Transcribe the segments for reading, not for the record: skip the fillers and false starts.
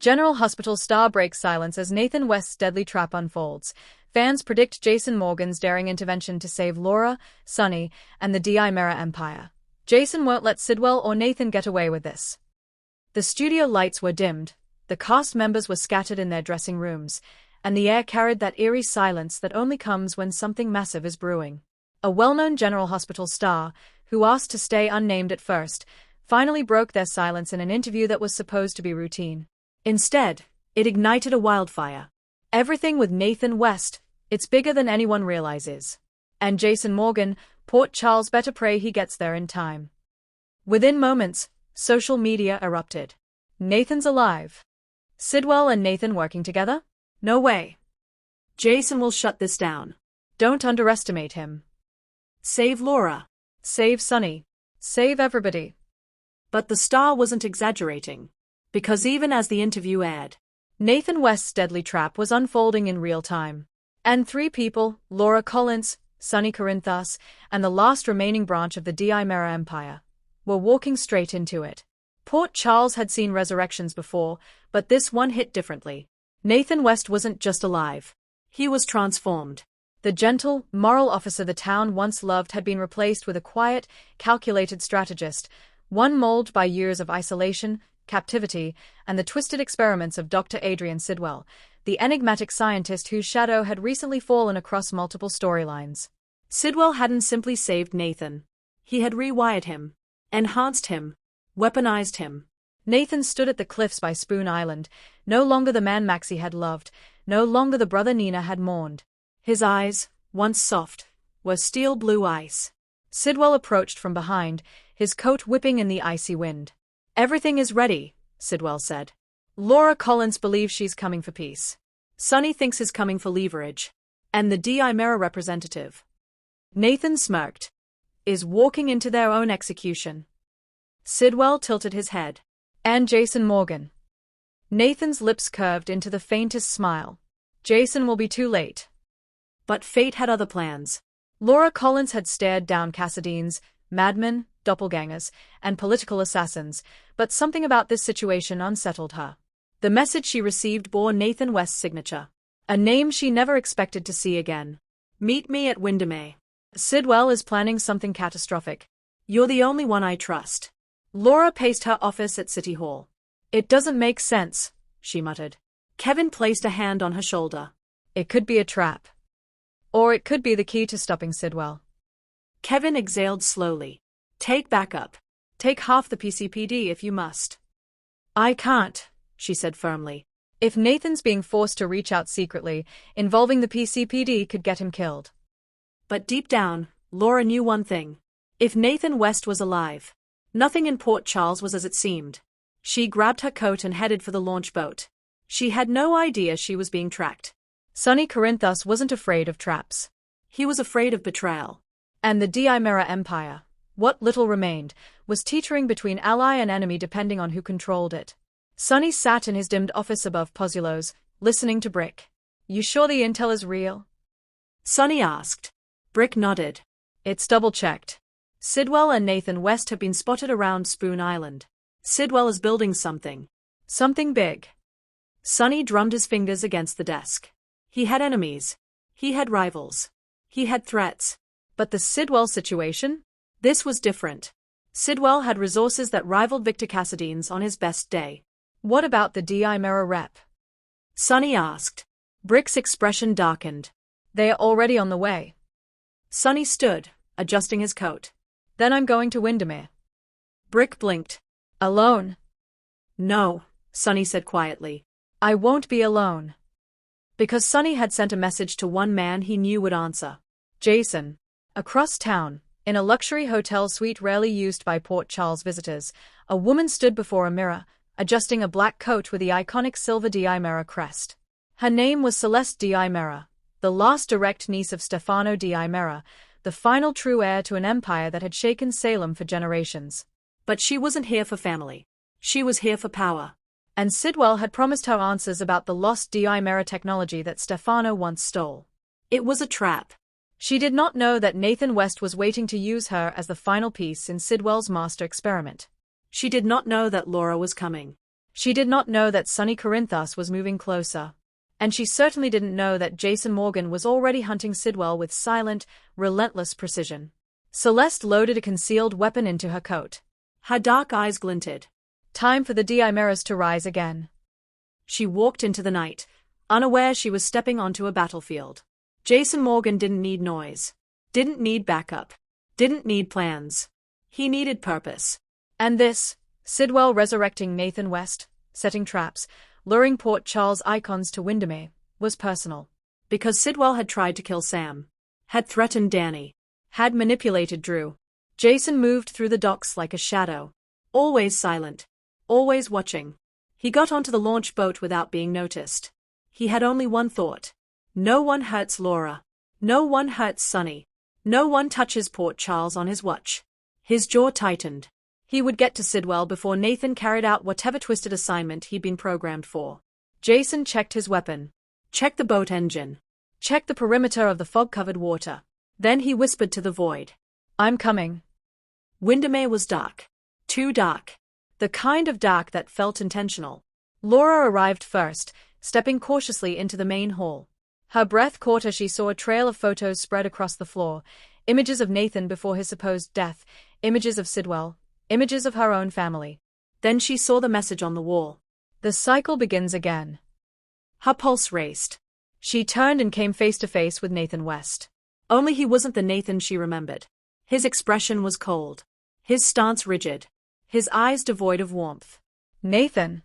General Hospital star breaks silence as Nathan West's deadly trap unfolds. Fans predict Jason Morgan's daring intervention to save Laura, Sonny, and the DI Mirror Empire. Jason won't let Sidwell or Nathan get away with this. The studio lights were dimmed, the cast members were scattered in their dressing rooms, and the air carried that eerie silence that only comes when something massive is brewing. A well-known General Hospital star, who asked to stay unnamed at first, finally broke their silence in an interview that was supposed to be routine. Instead, it ignited a wildfire. Everything with Nathan West, it's bigger than anyone realizes. And Jason Morgan, Port Charles better pray he gets there in time. Within moments, social media erupted. Nathan's alive. Sidwell and Nathan working together? No way. Jason will shut this down. Don't underestimate him. Save Laura. Save Sonny. Save everybody. But the star wasn't exaggerating. Because even as the interview aired, Nathan West's deadly trap was unfolding in real time. And three people, Laura Collins, Sonny Corinthos, and the last remaining branch of the DI Mirror Empire, were walking straight into it. Port Charles had seen resurrections before, but this one hit differently. Nathan West wasn't just alive. He was transformed. The gentle, moral officer the town once loved had been replaced with a quiet, calculated strategist, one molded by years of isolation, captivity, and the twisted experiments of Dr. Adrian Sidwell, the enigmatic scientist whose shadow had recently fallen across multiple storylines. Sidwell hadn't simply saved Nathan. He had rewired him, enhanced him, weaponized him. Nathan stood at the cliffs by Spoon Island, no longer the man Maxie had loved, no longer the brother Nina had mourned. His eyes, once soft, were steel blue ice. Sidwell approached from behind, his coat whipping in the icy wind. "Everything is ready," Sidwell said. "Laura Collins believes she's coming for peace. Sonny thinks he's coming for leverage. And the DI Mirror representative," Nathan smirked, "is walking into their own execution." Sidwell tilted his head. "And Jason Morgan." Nathan's lips curved into the faintest smile. "Jason will be too late." But fate had other plans. Laura Collins had stared down Cassadines, madmen, doppelgangers, and political assassins, but something about this situation unsettled her. The message she received bore Nathan West's signature, a name she never expected to see again. "Meet me at Windermere. Sidwell is planning something catastrophic. You're the only one I trust." Laura paced her office at City Hall. "It doesn't make sense," she muttered. Kevin placed a hand on her shoulder. "It could be a trap. Or it could be the key to stopping Sidwell." Kevin exhaled slowly. "Take backup. Take half the PCPD if you must." "I can't," she said firmly. "If Nathan's being forced to reach out secretly, involving the PCPD could get him killed." But deep down, Laura knew one thing. If Nathan West was alive, nothing in Port Charles was as it seemed. She grabbed her coat and headed for the launch boat. She had no idea she was being tracked. Sonny Corinthos wasn't afraid of traps. He was afraid of betrayal. And the DI Mirror Empire, what little remained, was teetering between ally and enemy depending on who controlled it. Sonny sat in his dimmed office above Pozzulo's, listening to Brick. "You sure the intel is real?" Sonny asked. Brick nodded. "It's double-checked. Sidwell and Nathan West have been spotted around Spoon Island. Sidwell is building something. Something big." Sonny drummed his fingers against the desk. He had enemies. He had rivals. He had threats. But the Sidwell situation? This was different. Sidwell had resources that rivaled Victor Cassadines on his best day. "What about the DI Mirror rep?" Sonny asked. Brick's expression darkened. "They are already on the way." Sonny stood, adjusting his coat. "Then I'm going to Windermere." Brick blinked. "Alone?" "No," Sonny said quietly. "I won't be alone." Because Sonny had sent a message to one man he knew would answer. Jason. Across town, in a luxury hotel suite rarely used by Port Charles visitors, a woman stood before a mirror, adjusting a black coat with the iconic silver DI Mirror crest. Her name was Celeste DI Mirror, the last direct niece of Stefano DI Mirror, the final true heir to an empire that had shaken Salem for generations. But she wasn't here for family. She was here for power. And Sidwell had promised her answers about the lost DI Mirror technology that Stefano once stole. It was a trap. She did not know that Nathan West was waiting to use her as the final piece in Sidwell's master experiment. She did not know that Laura was coming. She did not know that Sonny Corinthos was moving closer. And she certainly didn't know that Jason Morgan was already hunting Sidwell with silent, relentless precision. Celeste loaded a concealed weapon into her coat. Her dark eyes glinted. Time for the Dimeras to rise again. She walked into the night, unaware she was stepping onto a battlefield. Jason Morgan didn't need noise. Didn't need backup. Didn't need plans. He needed purpose. And this, Sidwell resurrecting Nathan West, setting traps, luring Port Charles icons to Windermere, was personal. Because Sidwell had tried to kill Sam. Had threatened Danny. Had manipulated Drew. Jason moved through the docks like a shadow. Always silent. Always watching. He got onto the launch boat without being noticed. He had only one thought. No one hurts Laura. No one hurts Sonny. No one touches Port Charles on his watch. His jaw tightened. He would get to Sidwell before Nathan carried out whatever twisted assignment he'd been programmed for. Jason checked his weapon. Checked the boat engine. Checked the perimeter of the fog-covered water. Then he whispered to the void. I'm coming. Windermere was dark. Too dark. The kind of dark that felt intentional. Laura arrived first, stepping cautiously into the main hall. Her breath caught as she saw a trail of photos spread across the floor, images of Nathan before his supposed death, images of Sidwell, images of her own family. Then she saw the message on the wall. The cycle begins again. Her pulse raced. She turned and came face to face with Nathan West. Only he wasn't the Nathan she remembered. His expression was cold. His stance rigid. His eyes devoid of warmth. Nathan.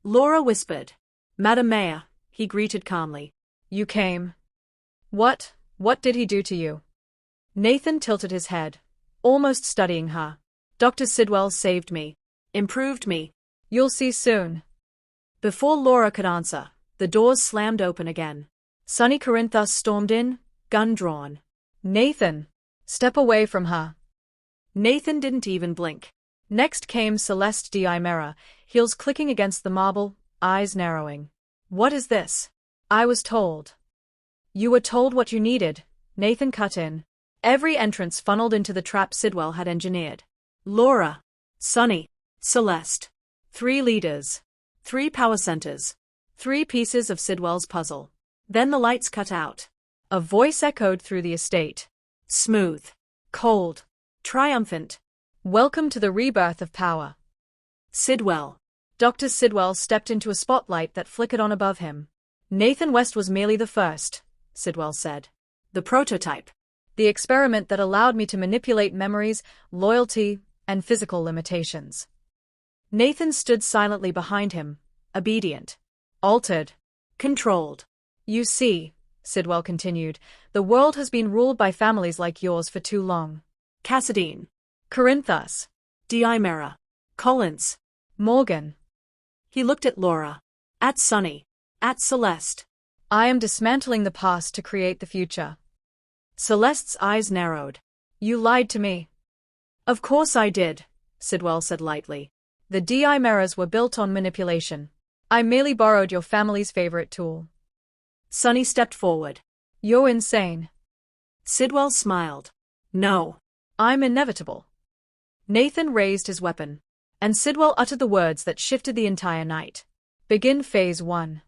Laura whispered. Madam Mayor, he greeted calmly. You came. What did he do to you? Nathan tilted his head, almost studying her. Dr. Sidwell saved me. Improved me. You'll see soon. Before Laura could answer, the doors slammed open again. Sonny Corinthos stormed in, gun drawn. Nathan. Step away from her. Nathan didn't even blink. Next came Celeste Diimera, heels clicking against the marble, eyes narrowing. What is this? I was told. You were told what you needed, Nathan cut in. Every entrance funneled into the trap Sidwell had engineered. Laura. Sonny. Celeste. 3 leaders. 3 power centers. 3 pieces of Sidwell's puzzle. Then the lights cut out. A voice echoed through the estate. Smooth. Cold. Triumphant. Welcome to the rebirth of power. Sidwell. Dr. Sidwell stepped into a spotlight that flickered on above him. Nathan West was merely the first, Sidwell said. The prototype. The experiment that allowed me to manipulate memories, loyalty, and physical limitations. Nathan stood silently behind him, obedient. Altered. Controlled. You see, Sidwell continued, the world has been ruled by families like yours for too long. Cassadine. Corinthos. Diimera. Collins. Morgan. He looked at Laura. At Sonny. At Celeste. I am dismantling the past to create the future. Celeste's eyes narrowed. You lied to me. Of course I did, Sidwell said lightly. The Dimeras were built on manipulation. I merely borrowed your family's favorite tool. Sonny stepped forward. You're insane. Sidwell smiled. No. I'm inevitable. Nathan raised his weapon. And Sidwell uttered the words that shifted the entire night. Begin phase 1.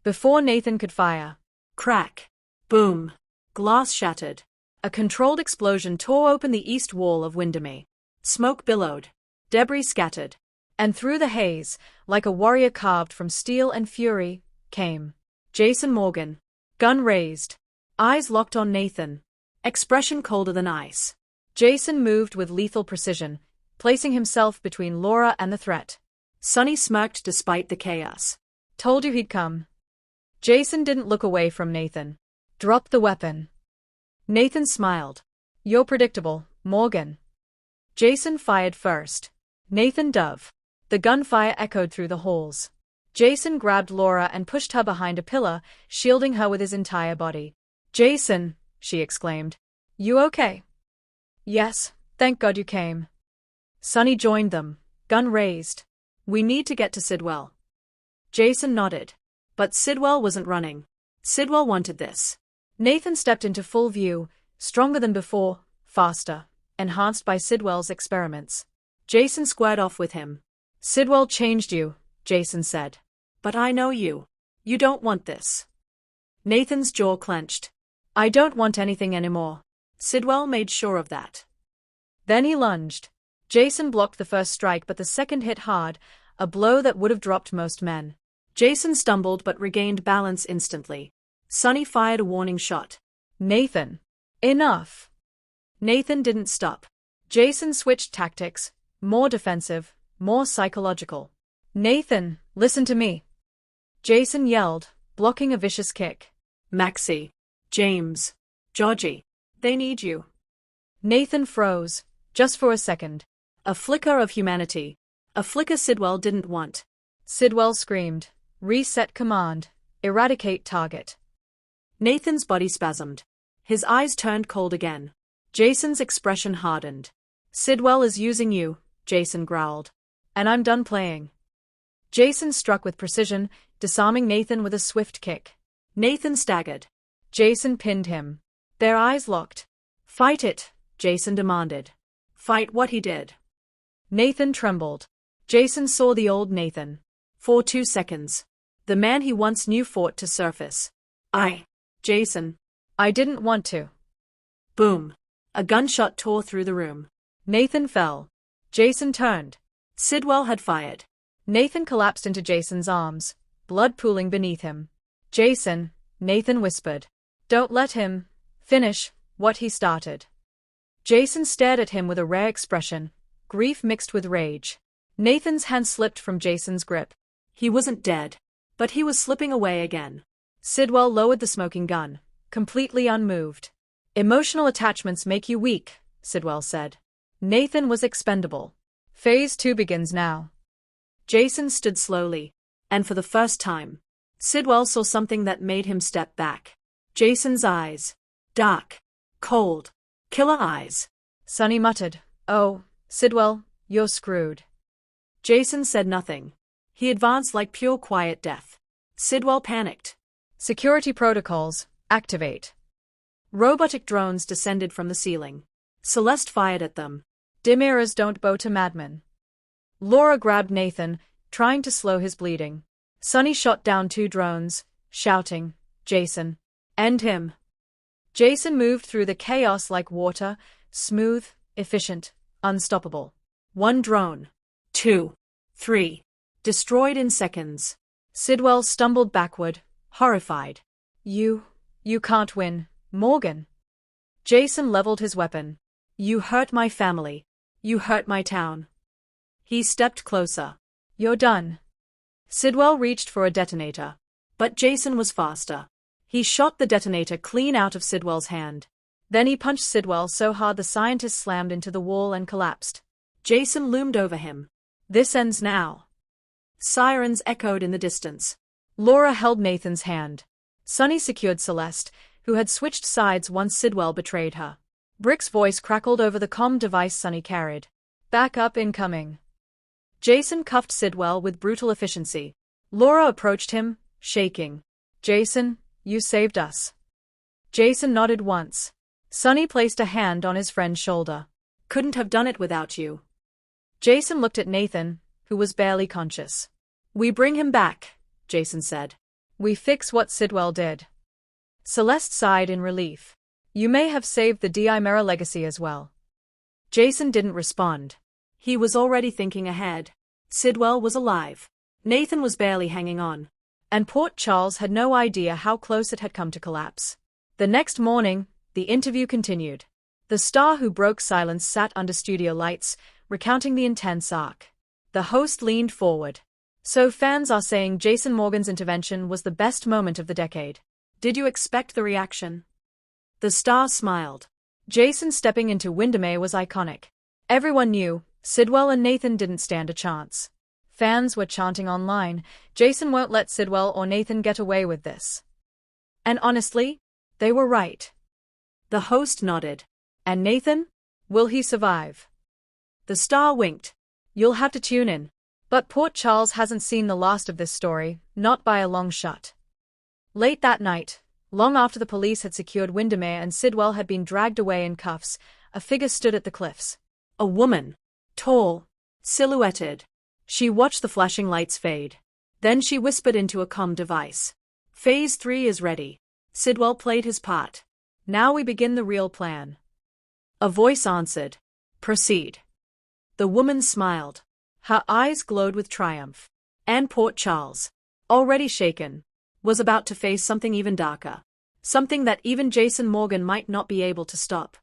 Before Nathan could fire. Crack. Boom. Glass shattered. A controlled explosion tore open the east wall of Windermere. Smoke billowed. Debris scattered. And through the haze, like a warrior carved from steel and fury, came Jason Morgan. Gun raised. Eyes locked on Nathan. Expression colder than ice. Jason moved with lethal precision, placing himself between Laura and the threat. Sonny smirked despite the chaos. Told you he'd come. Jason didn't look away from Nathan. Drop the weapon. Nathan smiled. You're predictable, Morgan. Jason fired first. Nathan dove. The gunfire echoed through the halls. Jason grabbed Laura and pushed her behind a pillar, shielding her with his entire body. Jason, she exclaimed. You okay? Yes, thank God you came. Sonny joined them, gun raised. We need to get to Sidwell. Jason nodded. But Sidwell wasn't running. Sidwell wanted this. Nathan stepped into full view, stronger than before, faster, enhanced by Sidwell's experiments. Jason squared off with him. Sidwell changed you, Jason said. But I know you. You don't want this. Nathan's jaw clenched. I don't want anything anymore. Sidwell made sure of that. Then he lunged. Jason blocked the first strike, but the second hit hard, a blow that would have dropped most men. Jason stumbled but regained balance instantly. Sonny fired a warning shot. Nathan. Enough. Nathan didn't stop. Jason switched tactics, more defensive, more psychological. Nathan, listen to me. Jason yelled, blocking a vicious kick. Maxie. James. Georgie. They need you. Nathan froze, just for a second. A flicker of humanity. A flicker Sidwell didn't want. Sidwell screamed. Reset command. Eradicate target. Nathan's body spasmed. His eyes turned cold again. Jason's expression hardened. Sidwell is using you, Jason growled. And I'm done playing. Jason struck with precision, disarming Nathan with a swift kick. Nathan staggered. Jason pinned him. Their eyes locked. Fight it, Jason demanded. Fight what he did. Nathan trembled. Jason saw the old Nathan. For 2 seconds. The man he once knew fought to surface. Jason. I didn't want to. Boom. A gunshot tore through the room. Nathan fell. Jason turned. Sidwell had fired. Nathan collapsed into Jason's arms, blood pooling beneath him. Jason, Nathan whispered. Don't let him finish what he started. Jason stared at him with a rare expression, grief mixed with rage. Nathan's hand slipped from Jason's grip. He wasn't dead, but he was slipping away again. Sidwell lowered the smoking gun, completely unmoved. Emotional attachments make you weak, Sidwell said. Nathan was expendable. Phase 2 begins now. Jason stood slowly, and for the first time, Sidwell saw something that made him step back. Jason's eyes. Dark. Cold. Killer eyes. Sonny muttered, Oh, Sidwell, you're screwed. Jason said nothing. He advanced like pure quiet death. Sidwell panicked. Security protocols, activate. Robotic drones descended from the ceiling. Celeste fired at them. Dim eras don't bow to madmen. Laura grabbed Nathan, trying to slow his bleeding. Sonny shot down 2 drones, shouting, Jason. End him. Jason moved through the chaos like water, smooth, efficient, unstoppable. 1 drone. 2. 3. Destroyed in seconds. Sidwell stumbled backward, horrified. You can't win, Morgan. Jason leveled his weapon. You hurt my family. You hurt my town. He stepped closer. You're done. Sidwell reached for a detonator. But Jason was faster. He shot the detonator clean out of Sidwell's hand. Then he punched Sidwell so hard the scientist slammed into the wall and collapsed. Jason loomed over him. This ends now. Sirens echoed in the distance. Laura held Nathan's hand. Sonny secured Celeste, who had switched sides once Sidwell betrayed her. Brick's voice crackled over the comm device Sonny carried. Backup incoming. Jason cuffed Sidwell with brutal efficiency. Laura approached him, shaking. Jason, you saved us. Jason nodded once. Sonny placed a hand on his friend's shoulder. Couldn't have done it without you. Jason looked at Nathan, who was barely conscious. We bring him back, Jason said. We fix what Sidwell did. Celeste sighed in relief. You may have saved the Di-Mera legacy as well. Jason didn't respond. He was already thinking ahead. Sidwell was alive. Nathan was barely hanging on. And Port Charles had no idea how close it had come to collapse. The next morning, the interview continued. The star who broke silence sat under studio lights, recounting the intense arc. The host leaned forward. So fans are saying Jason Morgan's intervention was the best moment of the decade. Did you expect the reaction? The star smiled. Jason stepping into Windermere was iconic. Everyone knew, Sidwell and Nathan didn't stand a chance. Fans were chanting online, Jason won't let Sidwell or Nathan get away with this. And honestly, they were right. The host nodded. And Nathan? Will he survive? The star winked. You'll have to tune in. But Port Charles hasn't seen the last of this story, not by a long shot. Late that night, long after the police had secured Windermere and Sidwell had been dragged away in cuffs, a figure stood at the cliffs. A woman. Tall. Silhouetted. She watched the flashing lights fade. Then she whispered into a comm device. Phase 3 is ready. Sidwell played his part. Now we begin the real plan. A voice answered. Proceed. The woman smiled. Her eyes glowed with triumph. And Port Charles, already shaken, was about to face something even darker. Something that even Jason Morgan might not be able to stop.